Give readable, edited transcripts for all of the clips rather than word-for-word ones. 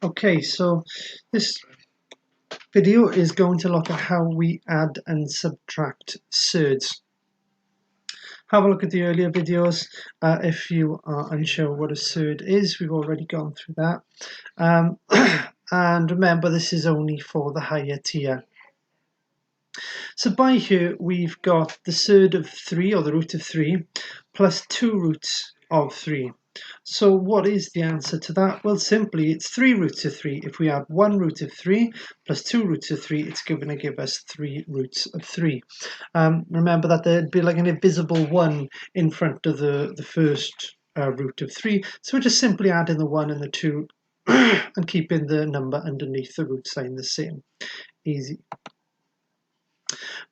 Okay, so this video is going to look at how we add and subtract surds. Have a look at the earlier videos if you are unsure what a surd is. We've already gone through that. And remember, this is only for the higher tier. So by here, we've got the surd of 3, or the root of 3, plus 2 roots of 3. So what is the answer to that? Well, simply, it's 3 roots of 3. If we add 1 root of 3 plus 2 roots of 3, it's going to give us 3 roots of 3. Remember that there'd be like an invisible 1 in front of the first root of 3. So we're just simply adding the 1 and the 2 and keeping the number underneath the root sign the same. Easy.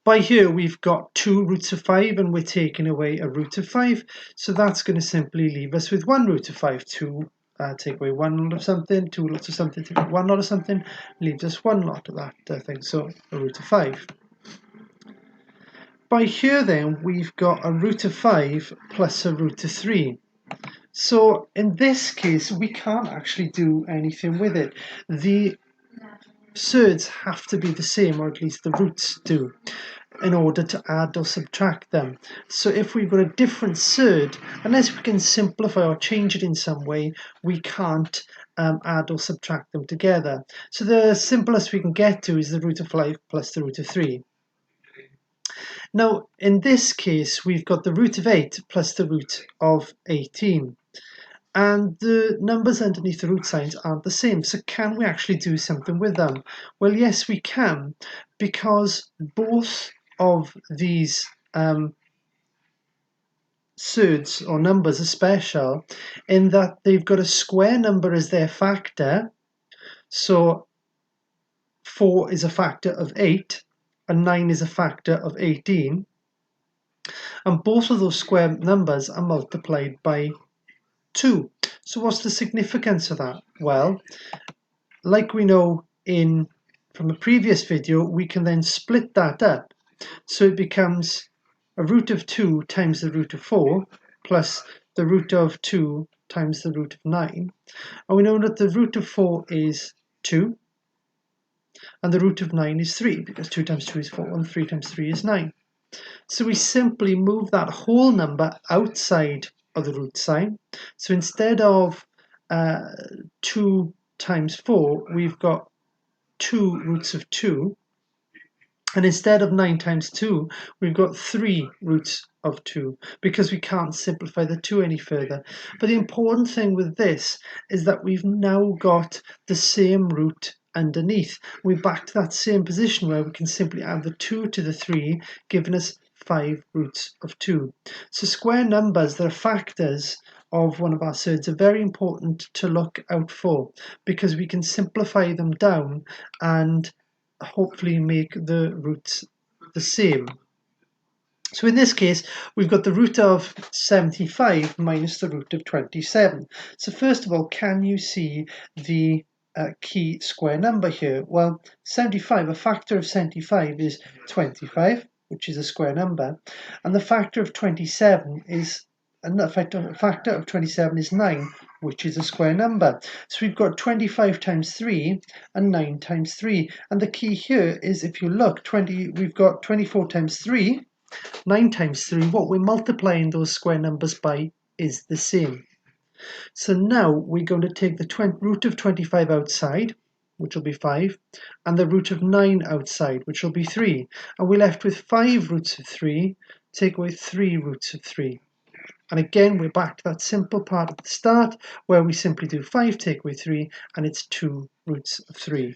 By here, we've got 2 roots of 5, and we're taking away a root of 5. So that's going to simply leave us with 1 root of 5. 2, take away 1 lot of something, 2 lots of something, take away 1 lot of something, leaves us 1 lot of that thing. So a root of 5. By here, then, we've got a root of 5 plus a root of 3. So in this case, we can't actually do anything with it. The surds have to be the same, or at least the roots do, in order to add or subtract them. So if we've got a different surd, unless we can simplify or change it in some way, we can't add or subtract them together. So the simplest we can get to is the root of 5 plus the root of 3. Now, in this case, we've got the root of 8 plus the root of 18. And the numbers underneath the root signs aren't the same. So can we actually do something with them? Well, yes, we can, because both of these surds or numbers are special in that they've got a square number as their factor. So 4 is a factor of 8 and 9 is a factor of 18. And both of those square numbers are multiplied by 2. So what's the significance of that? Well, like we know from a previous video, we can then split that up. So it becomes a root of 2 times the root of 4 plus the root of 2 times the root of 9. And we know that the root of 4 is 2 and the root of 9 is 3, because 2 times 2 is 4 and 3 times 3 is 9. So we simply move that whole number outside of the root sign. So instead of 2 times 4, we've got 2 roots of 2. And instead of 9 times 2, we've got 3 roots of 2, because we can't simplify the 2 any further. But the important thing with this is that we've now got the same root underneath. We're back to that same position where we can simply add the 2 to the 3, giving us 5 roots of 2. So square numbers that are factors of one of our surds are very important to look out for, because we can simplify them down and hopefully make the roots the same. So in this case, we've got the root of 75 minus the root of 27. So first of all, can you see the key square number here? Well, 75, a factor of 75 is 25, which is a square number, and the factor of 27 is a factor of 27 is 9, which is a square number. So we've got 25 times 3 and 9 times 3. And the key here is, if you look, we've got 24 times 3, 9 times 3. What we're multiplying those square numbers by is the same. So now we're going to take the root of 25 outside, which will be 5, and the root of 9 outside, which will be 3. And we're left with 5 roots of 3, take away 3 roots of 3. And again, we're back to that simple part at the start where we simply do 5 take away 3, and it's 2 roots of 3.